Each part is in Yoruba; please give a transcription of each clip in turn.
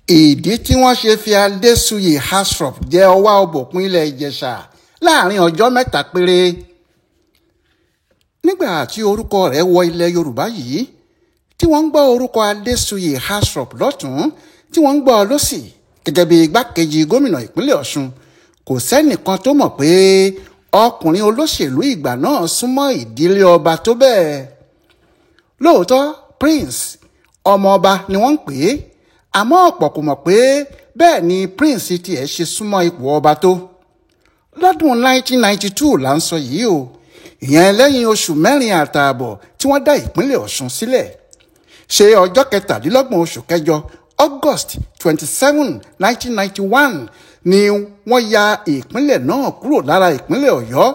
ìdí tí wọ́n ṣe fi Adésuyì Astrop jẹ Owa Obokun ilẹ̀ Ìjẹ̀ṣà láàrin ọjọ́ mẹ́ta péré. Nígbà tí orúkọ rẹ̀ wọ ilẹ̀ Yorùbá yìí, tí wọ́n ń gbọ́ orúkọ Adésuyì Astrop lọ́tún tí wọ́n ń gbọ́ lọ́sì gẹ́gẹ́ bí igbákejì gómìnà ìpínlẹ̀ Ọ̀ṣun, kò sẹ́nìkan tó mọ̀ pé ọkùnrin olóṣèlú ìgbà náà súnmọ́ ìdílé ọba tó bẹ́ẹ̀. Lóòótọ́ Prince ọmọ ọba ni wọ́n ń pè é, àmọ́ ọ̀pọ̀ kò mọ̀ pé bẹ́ẹ̀ ni Prince tiẹ̀ ṣe súnmọ́ ipò ọba tó. Lọ́dún 1992 là ń sọ yìí o, ìyẹn lẹ́yìn oṣù mẹ́rin àtààbọ̀ tí wọ́n dá ìpínlẹ̀ Ọ̀ṣun sílẹ̀. Ṣe ọjọ́ 27 oṣù kẹjọ August 27, 1991 ni wọ́n ya ìpínlẹ̀ náà kúrò lára ìpínlẹ̀ Ọ̀yọ́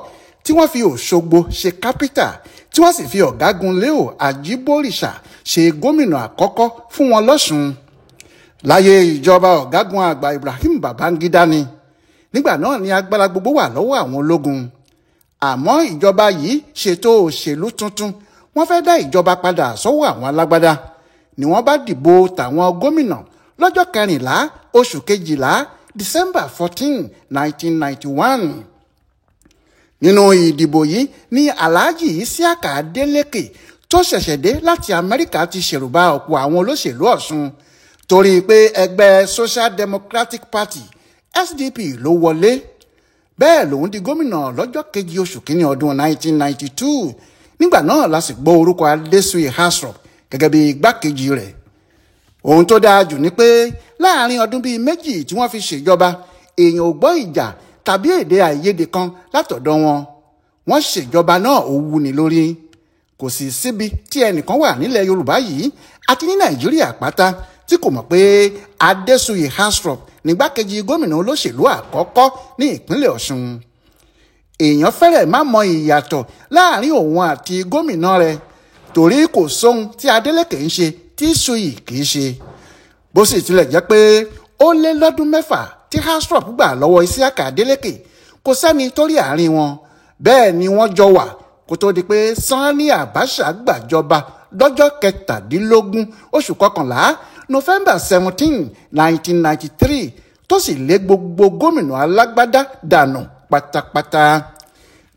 tí wọ́n fi Òṣogbo ṣe kápítà, tí wọ́n sì fi ọ̀gágun Léò Àjíbórìṣà ṣe gómìnà àkọ́kọ́ fún wọn lọ́ṣun. Láyé ìjọba ọ̀gágun àgbà Ibrahim Babangida ni. Nígbà náà ni agbára gbogbo wà lọ́wọ́ àwọn ológun. Àmọ́ ìjọba yìí ṣètò òṣèlú tuntun, wọ́n fẹ́ dá ìjọba padà sọ́wọ́ àwọn alágbádá. Ni wọ́n bá dìbò tàwọn gómìnà lọ́jọ́ 14 oṣù kejìlá December 14, 1991. Nínú ìdìbò yìí ni Alhaji Isiaka Adeleke tó ṣẹ̀ṣẹ̀ dé láti Amẹ́ríkà ti ṣèrùbá ọ̀pọ̀ àwọn olóṣèlú Ọ̀ṣun torí pé ẹgbẹ́ Social Democratic Party SDP ló wọlé. Bẹ́ẹ̀ lòun di gómìnà lọ́jọ́ 2 oṣù kínní ọdún 1992. Nígbà náà la sì gbọ́ orúkọ Adésuyì Astrop gẹ́gẹ́ bí igbákejì rẹ̀. Ohun tó dáa jù ni pé láàrin ọdún bíi méjì tí wọ́n fi ṣèjọba, èèyàn ò gbọ́ ìjà tàbí èdè àìyedè kan látọ̀dọ̀ wọn. Wọ́n ṣèjọba náà ó wúni lórí. Kò sì síbi tí ẹnìkan wà nílẹ̀ Yorùbá yìí àti ní Nàìjíríà pátá tí kò mọ̀ pé Adésuyì Astrop nígbákejì gómìnà olóṣèlú àkọ́kọ́ ní ìpínlẹ̀ Ọ̀ṣun. Èèyàn fẹ́rẹ̀ má mọ ìyàtọ̀ láàrin òun àti gómìnà rẹ̀ torí kò sóhun tí Adeleke ń ṣe tí Suyì kì í ṣe. Bó sì tilẹ̀ jẹ́ pé ó lé lọ́dún 6 tí Astrop gbà lọ́wọ́ Isiaka Adeleke, kò sẹ́ni tó rí àárín wọn. Bẹ́ẹ̀ ni wọ́n jọ wà kó tó di pé Sani Abacha gbàjọba lọ́jọ́ 17 oṣù kọkànlá November 17, 1993 tó sì lé gbogbo gómìnà alágbádá dànù pátápátá.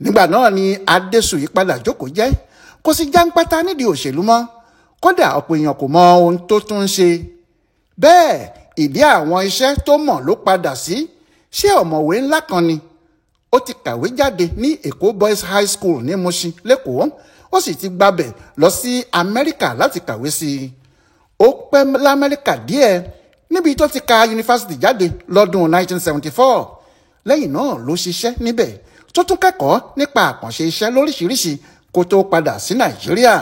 Nígbà náà ni Adésuyì padà jókòó jẹ́, kò sí jáńpátá nídìí òṣèlú mọ́. Kódà ọ̀pọ̀ èèyàn kò mọ ohun tó tún ń ṣe. Bẹ́ẹ̀ ìdí àwọn iṣẹ́ tó mọ̀ ló padà sí. Ṣé ọ̀mọ̀wé ńlá kan ni? Ó ti kàwé jáde ní Èkó Boys High School ní Mushin lẹ́kọ̀ọ́. Ó sì ti gbabẹ̀ lọ sí Amẹ́ríkà láti kàwé sí i. Ó pẹ́ l'Amẹ́ríkà díẹ̀ níbi tó ti ka yunifásitì jáde lọ́dún 1974. Lẹ́yìn náà ló ṣiṣẹ́ níbẹ̀ tó tún kẹ́kọ̀ọ́ nípa àkànṣe iṣẹ́ lóríṣiríṣi kó tó padà sí Nàìjíríà.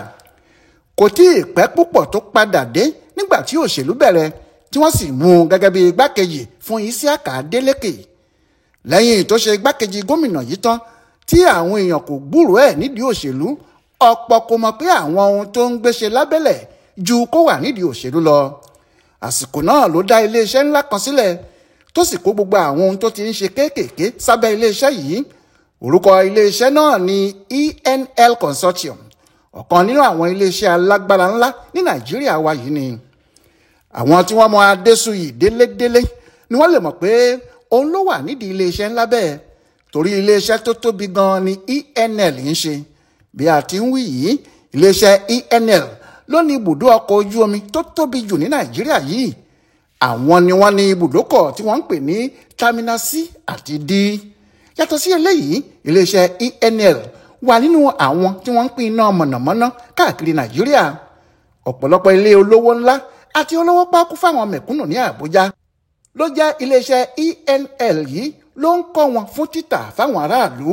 Kò tí ì pẹ́ púpọ̀ tó padà dé nígbà tí òṣèlú bẹ̀rẹ̀ tí wọ́n sì mú un gẹ́gẹ́ bí igbákejì fún Isiaka Adeleke. Lẹ́yìn tó ṣe igbákejì gómìnà yìí tán tí àwọn èèyàn kò gbúròó ẹ̀ nídìí òṣèlú, ọ̀pọ̀ kò mọ̀ pé àwọn ohun tó ń gbéṣe lábẹ́lẹ̀ ju kó wà nídìí òṣèlú lọ. Àsìkò náà ló dá iléeṣẹ́ ńlá kan sílẹ̀ tó sì kó gbogbo àwọn ohun tó ti ń ṣe kéékèèké sábẹ́ iléeṣẹ́ yìí. Orúkọ iléeṣẹ́ náà ni ENL Consortium, ọ̀kan nínú àwọn iléeṣẹ́ alágbára ńlá ní Nàìjíríà wa yìí ni. Àwọn tí wọ́n mọ Adésuyì délédélé ni wọ́n lè mọ̀ pé òun ló wà nídìí iléeṣẹ́ ńlá bẹ́ẹ̀ torí iléeṣẹ́ tó tóbi gan ni ENL ń ṣe. Bí a ti ń wí yìí, iléeṣẹ́ ENL ló ní ibùdó ọkọ̀ ojú omi tó tóbi jù ní Nàìjíríà yìí. Àwọn ni wọ́n ní ibùdókọ̀ tí wọ́n ń pè ní Terminal C àti D. Yàtọ̀ sí eléyìí, iléeṣẹ́ ENL wà nínú àwọn tí wọ́n ń pín iná mọ̀nàmọ́ná káàkiri Nàìjíríà. Ọ̀pọ̀lọpọ̀ ilé olówó ńlá àti olówó pákú fáwọn mẹ̀kúnnù ní Àbújá ló jẹ́ iléeṣẹ́ ENL yìí ló ń kọ́ wọn fún títà fáwọn aráàlú.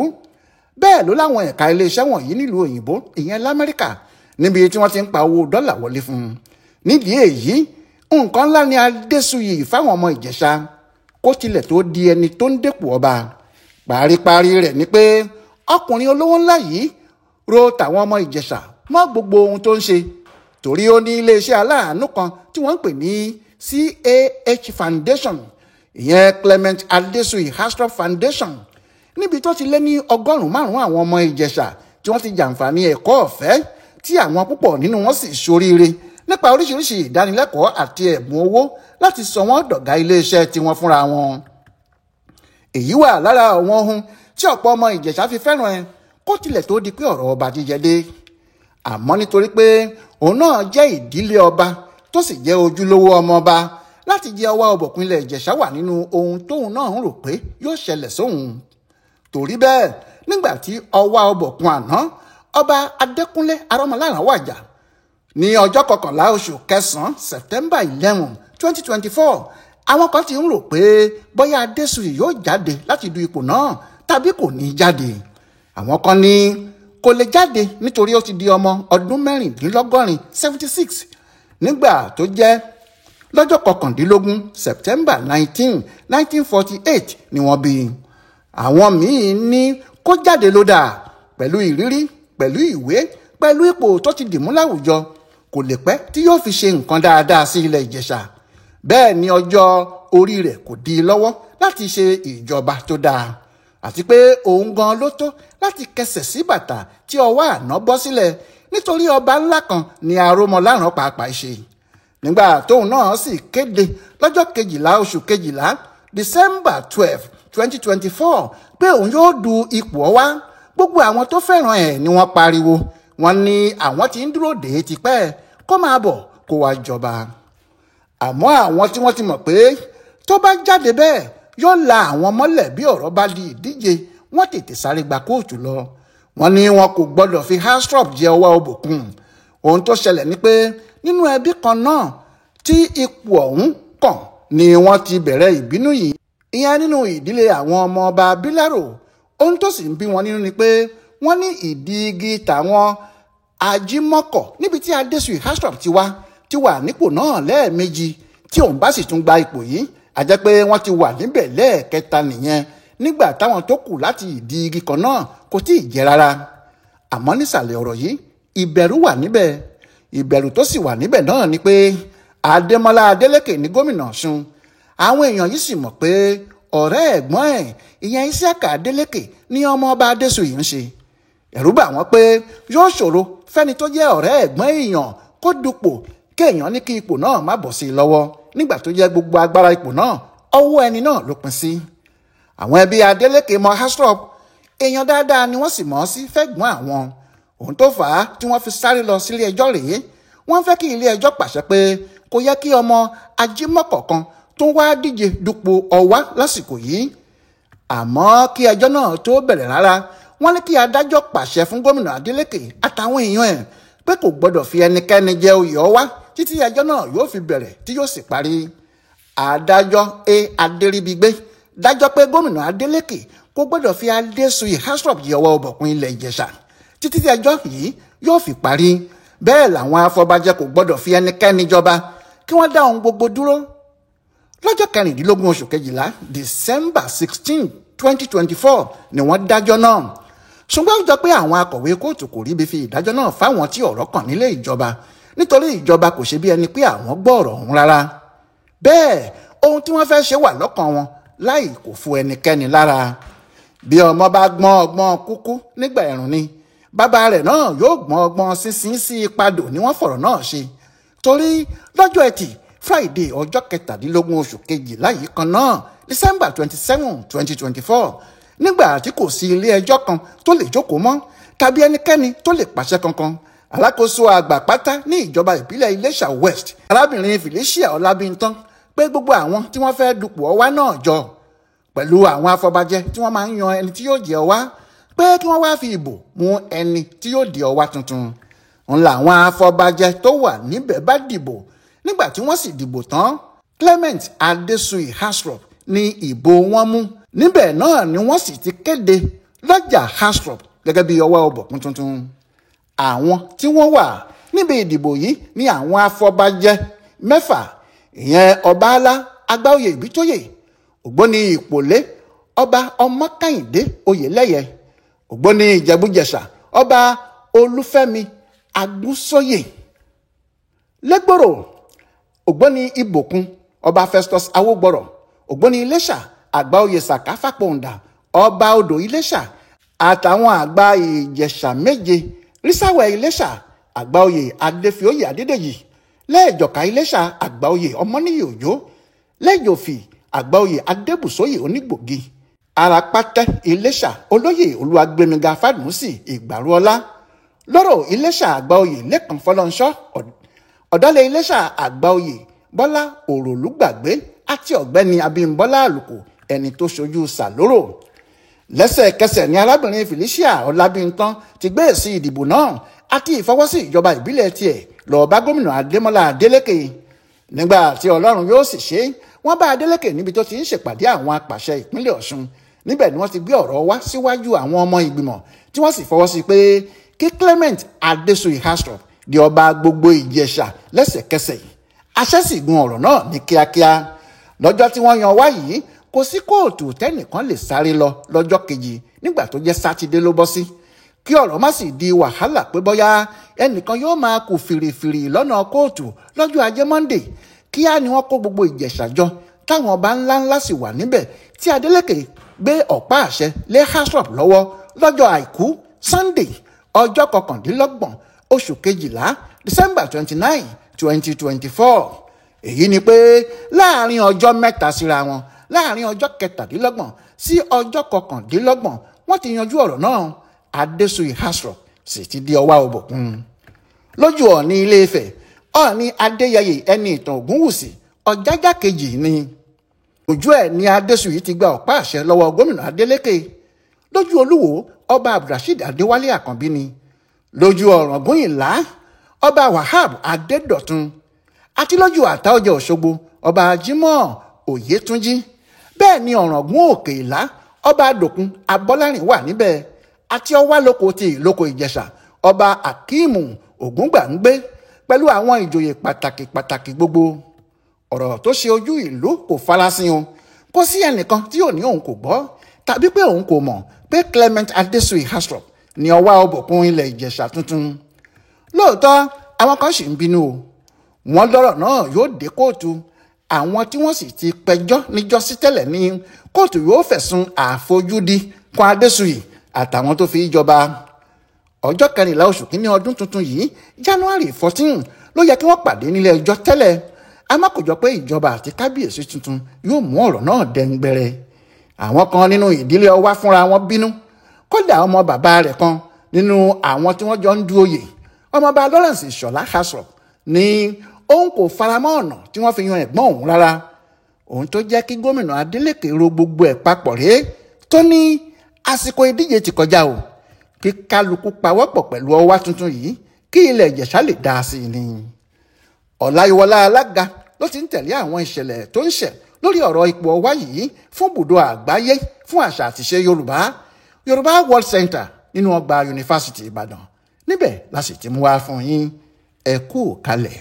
Bẹ́ẹ̀ ló láwọn ẹ̀ka iléeṣẹ́ wọ̀nyí nílùú òyìnbó, ìyẹn l'Amẹ́ríkà, níbi tí wọ́n ti ń pa owó dọ́là wọlé fún un. Nídìí èyí, nǹkan ńlá ni Adésuyì fáwọn ọmọ Ìjẹ̀ṣà kó tilẹ̀ tó di ẹni tó ń dépò ọba. Paríparí rẹ̀ ni pé ọkùnrin olówó ńlá yìí ro tàwọn ọmọ Ìjẹ̀ṣà mọ́ gbogbo ohun tó ń ṣe torí ó ní iléeṣẹ́ aláàánú kan tí wọ́n ń pè ní CAH Foundation, ìyẹn Clement Adésuyì Astrop Foundation, níbi tó ti lé ní 500 àwọn ọmọ Ìjẹ̀ṣà tí wọ́n ti jàǹfààní ẹ̀kọ́ ọ̀fẹ́ tí àwọn púpọ̀ nínú wọn sì ṣoríire nípa oríṣiríṣi ìdánilẹ́kọ̀ọ́ àti ẹ̀bùn owó láti sọ wọ́n dọ̀gá iléeṣẹ́ tiwọn fúnra wọn. èyí wà lára àwọn ohun tí ọ̀pọ̀ ọmọ Ìjẹ̀ṣà fi fẹ́ràn ẹ kó tilẹ̀ tó di pé ọ̀rọ̀ ọba jíjẹ dé. àmọ́ nítorí pé òun náà jẹ́ ìdílé ọba tó sì jẹ́ ojúlówó ọmọ ọba, láti jẹ Ọwa Obokun ilẹ̀ Ìjẹ̀ṣà wà nínú ohun tóun náà ń rò pé yóò ṣẹlẹ̀ sóhun. torí bẹ́ẹ̀ nígbà tí Ọwa Obokun àná ọba Adékúnlé Arọ́mọláràn wàjà ní ọjọ́ 11 oṣù kẹsàn-án September 11, 2024, àwọn kan ti ń rò pé bóyá Adésuyì yóò jáde láti du ipò náà tàbí kò ní jáde. àwọn kan ní kò lè jáde nítorí ó ti di ọmọ ọdún 76 nígbà tó jẹ́ lọ́jọ́ 19 September 1948 ni wọ́n bí. àwọn míì ní kó jáde ló dáa, pẹ̀lú ìrírí, pẹ̀lú ìwé, pẹ̀lú ipò tó ti dìmú láwùjọ, kò lè pẹ́ tí yóò fi ṣe nǹkan dáadáa sí ilẹ̀ Ìjẹ̀ṣà. bẹ́ẹ̀ ni ọjọ́ orí rẹ̀ kò dí i lọ́wọ́ láti ṣe ìjọba tó dáa, àti pé òun gan ló tó láti kẹsẹ̀ sí bàtà tí ọwọ́ àná bọ́ sílẹ̀, nítorí ọba ńlá kan ni Arọ́mọláràn pàápàá ṣe. nígbà tóun náà sì kéde lọ́jọ́ 12 oṣù kejìlá December 12, 2024 pé òun yóò du ipò Ọwá, gbogbo àwọn tó fẹ́ràn ẹ̀ ni wọ́n pariwo, wọ́n ní àwọn tí ń dúró dè é tipẹ́ kó máa bọ̀ kó wá jọba. àmọ́ àwọn tí wọ́n ti mọ̀ pé tó bá jáde bẹ́ẹ̀ yóò la àwọn mọ́lẹ̀ bí ọ̀rọ̀ bá di ìdíje, wọ́n tètè sáré gba kóòtù lọ. wọ́n ní wọn kò gbọ́dọ̀ fi astrop jẹ Ọwa Obokun. ohun tó ṣẹlẹ̀ ni pé nínú ẹbí kan náà tí ipò ọ̀hún kàn ni wọ́n ti bẹ̀rẹ̀ ìbínú yìí, ìyẹn nínú ìdílé àwọn ọmọ ọba Bílárò. ohun tó sì ń bí wọn nínú ni pé wọ́n ní ìdí igi tàwọn Ajímọ́kọ̀ níbi tí Adésuyì astrop ti wà nípò náà lẹ́ẹ̀mejì, tí òun bá sì tún gba ipò yìí a jẹ́ pé wọ́n ti wà níbẹ̀ lẹ́ẹ̀kẹta nìyẹn, nígbà táwọn tó kù láti ìdí igi kan náà kò tí ì jẹ́ rárá. àmọ́ nísàlẹ̀ ọ̀rọ̀ yìí ìbẹ̀rù wà níbẹ̀. ìbẹ̀rù tó sì wà níbẹ̀ náà ni pé Adémọ́lá Adélékè ní gómìnà Ọ̀ṣun. àwọn èèyàn yìí sì mọ̀ pé ọ̀rẹ́ ẹ̀gbọ́n ẹ̀ ìyẹn Isiaka Adélékè ní ọmọ ọba Adésuyì ń ṣe. ẹ̀rù bà wọ́n pé yóò ṣòro fẹ́ni tó jẹ́ ọ̀rẹ́ ẹ̀gbọ́n èèyàn kó dupò kéèyàn ní kí ipò náà má bọ̀ sí i lọ́wọ́, nígbà tó jẹ́ gbogbo agbára ipò náà ọwọ́ ẹni náà ló pin sí. àwọn ẹbí Adélékè mọ astrop, èèyàn dáadáa ni wọ́n sì mọ̀ ọ́ sí fẹ́gbọ́n àwọn. ohun tó fà á tí wọ́n fi sáré lọ sílé ẹjọ́ rèé, wọ́n fẹ́ kí ilé ẹjọ́ pàṣẹ pé kò yẹ kí ọmọ Ajímọ́kọ̀ kan tó wá díje dupò Ọwá lásìkò yìí. àmọ́ kí ẹjọ́ náà tó bẹ̀rẹ̀ rárá, wọ́n ní kí adájọ́ pàṣẹ fún gómìnà Adélékè àtàwọn èèyàn ẹ̀ pé kò gbọ́dọ̀ fi ẹnikẹ́ni jẹ oyè Ọwá títí ẹjọ́ náà yóò fi bẹ̀rẹ̀ tí yóò sì parí. adájọ́ Adéríbigbé dájọ́ pé gómìnà Adélékè kò gbọ́dọ̀ fi Adésuyì astrop jẹ Ọwa Obokun ilẹ̀ Ìjẹ̀ṣà títí ẹjọ́ yìí yóò fi parí. bẹ́ẹ̀ làwọn afọbajẹ kò gbọ́dọ̀ fi ẹnikẹ́ni jọba, kí wọ́n dá ohun gbogbo dúró. lọ́jọ́ 16 oṣù kejìlá December 16, 2024 ni wọ́n dájọ́ náà. ṣùgbọ́n ó jọ pé àwọn akọ̀wé kóòtù kò ríbi fi ìdájọ́ náà fáwọn tí ọ̀rọ̀ kàn nílé ìjọba, nítorí ìjọba kò ṣe bí ẹni pé àwọn gbọ́ ọ̀rọ̀ ọ̀hún rárá. bẹ́ẹ̀ ohun tí wọ́n fẹ́ ṣe wà lọ́kàn wọn láì kò fu ẹnikẹ́ni lára. bí ọmọ bá gbọ́n ọgbọ́n kúkú nígbà ẹ̀rùn ni bàbá rẹ̀ náà yóò gbọ́n ọgbọ́n sísìn sí ipadò ni wọ́n fọ̀rọ̀ náà ṣe. torí lọ́jọ́ Ẹtì Friday ọjọ́ 17 oṣù kejìlá yìí kan náà December 27, 2024, nígbà tí kò sí ilé ẹjọ́ kan tó lè jókòó mọ́ tàbí ẹnikẹ́ni tó lè pàṣẹ kankan, alákòóso àgbà pátá ní ìjọba ìbílẹ̀ Ileṣa West, arábìnrin Felicia Ọlábíntán, pé gbogbo àwọn tí wọ́n fẹ́ dupò Ọwá náà jọ pẹ̀lú àwọn afọbajẹ tí wọ́n máa ń yan ẹni tí yóò jẹ Ọwá, pé kí wọ́n wá fi ìbò mú ẹni tí yóò di Ọwá tuntun. ń la àwọn afọbajẹ tó wà níbẹ̀ bá dìbò. nígbà tí wọ́n sì dìbò tán, Clement Adésuyì astrop ní ìbò wọn mú. níbẹ̀ náà ni wọ́n sì ti kéde lọ́jà astrop gẹ́gẹ́ bí Ọwa Obokun tuntun. àwọn tí wọ́n wà níbi ìdìbò yìí ní àwọn afọbajẹ 6, ìyẹn Ọbaálá Agbáoyè Ìbítóyè, Ògbóni Ìpòlé Ọba Ọmọkáyìndé Oyèlẹ́yẹ, Ògbóni Ìjẹ̀bú-Jẹ̀ṣà Ọba Olúfẹ́mi Agúnsóyè, Lẹ́gbòrò Ògbóni Ìbòkun Ọba Festus Awógbọ̀rọ̀, Ògbóni Iléṣà Àgbáoyè Sàká Fápòǹdà Ọba Odò Iléṣà, àtàwọn àgbà Ìjẹ̀ṣà 7, Rísáwẹ̀ Iléṣà Àgbáoyè Adéfioyè Adédèjì, lẹ́ẹ̀jọ̀ká Ileṣa àgbáoyè ọmọníyì òjó, lẹ́ẹ̀jọ̀fì àgbáoyè adébùsóyè onígbògi, arapátẹ́ Ileṣa olóyè olúwagbémiga fádùnsì ìgbàrúọlá, lọ́rọ̀ Ileṣa àgbáoyè lẹ́kàn fọlọ́nṣọ́, ọ̀dọ́lẹ̀ Ileṣa àgbáoyè bọ́lá òròlúgbàgbé àti ọ̀gbẹ́ni abímbọ́lá àlùkò ẹni tó ṣojú sàlórò. Lẹ́sẹ̀kẹsẹ̀ ni arábìnrin Felicia ọlábìntán ti gbé èsì ìdìbò náà àti ìfọwọ́sí ìjọba ìbílẹ̀ tiẹ̀ lọ bá gómìnà adémọ́lá adélékè. Nígbà tí ọlọ́run yóò sì ṣe, wọ́n bá adélékè níbi tó ti ń ṣèpàdé àwọn apàṣẹ ìpínlẹ̀ ọ̀ṣun. Níbẹ̀ ni wọ́n ti gbé ọ̀rọ̀ wá síwájú àwọn ọmọ ìgbìmọ̀ tí wọ́n sì fọwọ́ sí pé kí Clement Adéṣuyì Astrop di ọba gbogbo ìjẹ̀ṣà lẹ́sẹ̀kẹsẹ̀. Àṣẹ sì gun ọ̀rọ̀ náà ní kíákíá. Lọ́jọ́ tí wọ́n yan wá yìí, kò sí kóòtù tẹ́nìkan lè sáré lọ lọ́jọ́ kejì nígbà tó jẹ́ sátidé ló bọ́ sí. Kí ọ̀rọ̀ má sì di wàhálà pé bóyá ẹnìkan yóò máa kù fìrìfìrì lọ́nà kóòtù lọ́jọ́ ajé Monday, kíá ni wọ́n kó gbogbo ìjẹ̀ṣà jọ táwọn ọba ńláńlá sì wà níbẹ̀ tí Adélékè gbé ọ̀pá àṣẹ lé Astrop lọ́wọ́ lọ́jọ́ àìkú Sunday ọjọ́ 29 oṣù kejìlá December 29, 2024. Èyí ni pé láàrin ọjọ́ mẹ́ta síra wọn, láàrin ọjọ́ 27 sí ọjọ́ 29 wọ́n ti yanjú ọ̀rọ̀ náà. Adéṣuyì Astrop sì ti di Owa Obokun. Lójú Ọọ̀ni Ilé Ifẹ̀, Ọọ̀ni Adéyẹyè ẹni ìtàn Ògúnwùsì Ọ̀jájá kejì ni. Ojú ẹ̀ ni Adéṣuyì ti gba ọ̀pá àṣẹ lọ́wọ́ gómìnà Adélékè. Lójú Olúwo, ọba Abdulrasheed Adéwálé Àkànbí ni. Lójú Ọ̀ràngún-Ìlá, ọba Wahab Adédọ̀tun. Àti lójú Àtaọ̀jẹ Òṣogbo, ọba Jímọ̀ Oyètúnjí. Bẹ́ẹ̀ ni Ọ̀ràngún Òkè-Ìlá, ọba Dòkun Abọ́lárìn wà níbẹ̀. Àti ọwá lóko ti ìlókò Ìjẹ̀ṣà, ọba Akíìmù Ògúngbàǹgbé pẹ̀lú àwọn ìjòyè pàtàkì gbogbo. Ọ̀rọ̀ tó ṣe ojú ìlú kò farasin o. Kò sí ẹnìkan tí ò ní òun kò gbọ́ tàbí pé òun kò mọ̀ pé Clement Adéṣuyì Astrop ni Owa Obokun ilẹ̀ Ìjẹ̀ṣà tuntun. Lóòótọ́ àwọn kan sì ń bínú o. Wọ́n lọ́rọ̀ náà yóò dé kóòtù. Àwọn tí wọ́n sì ti pẹjọ́ níjọ́sí tẹ́lẹ̀ ní kóòtù yóò fẹ̀sùn àfojúdi kan Adéṣuyì àtàwọn tó fi jọba. Ọjọ́ 14 oṣù kínní ọdún tuntun yìí, January 14, ló yẹ kí wọ́n pàdé nílé ẹjọ́ tẹ́lẹ̀. Àmọ́ kò jọ pé ìjọba àti kábíyèsí tuntun yóò mú ọ̀rọ̀ náà dẹ́ngbẹ̀rẹ̀. Àwọn kan nínú ìdílé Ọwá fúnra wọn bínú. Kódà ọmọ bàbá rẹ̀ kan nínú àwọn tí wọ́n jọ ń du oyè, ọmọọba Lawrence Ìṣọ̀lá Astrop, ní òun kò faramọ́ ọ̀nà tí wọ́n fi yan ẹ̀gbọ́n òun rárá. Òun tó jẹ́ kí gómìnà Adélékè ro gbogbo ẹ̀ papọ̀ rèé tó ní àsìkò ìdíje ti kọjá o, kí kálukú pawọ́pọ̀ pẹ̀lú Ọwá tuntun yìí kí ilẹ̀ Ìjẹ̀ṣà lè dá sí i ni. Ọláyíwọlá alága ló ti ń tẹ̀lé àwọn ìṣẹ̀lẹ̀ tó ń ṣẹ̀ lórí ọ̀rọ̀ ipò Ọwá yìí fún ibùdó àgbáyé fún àṣà àtìṣe Yorùbá World Center nínú ọgbà yunifásitì Ìbàdàn. Níbẹ̀ la sì ti mú wá fún yín. Ẹ kú kalẹ̀.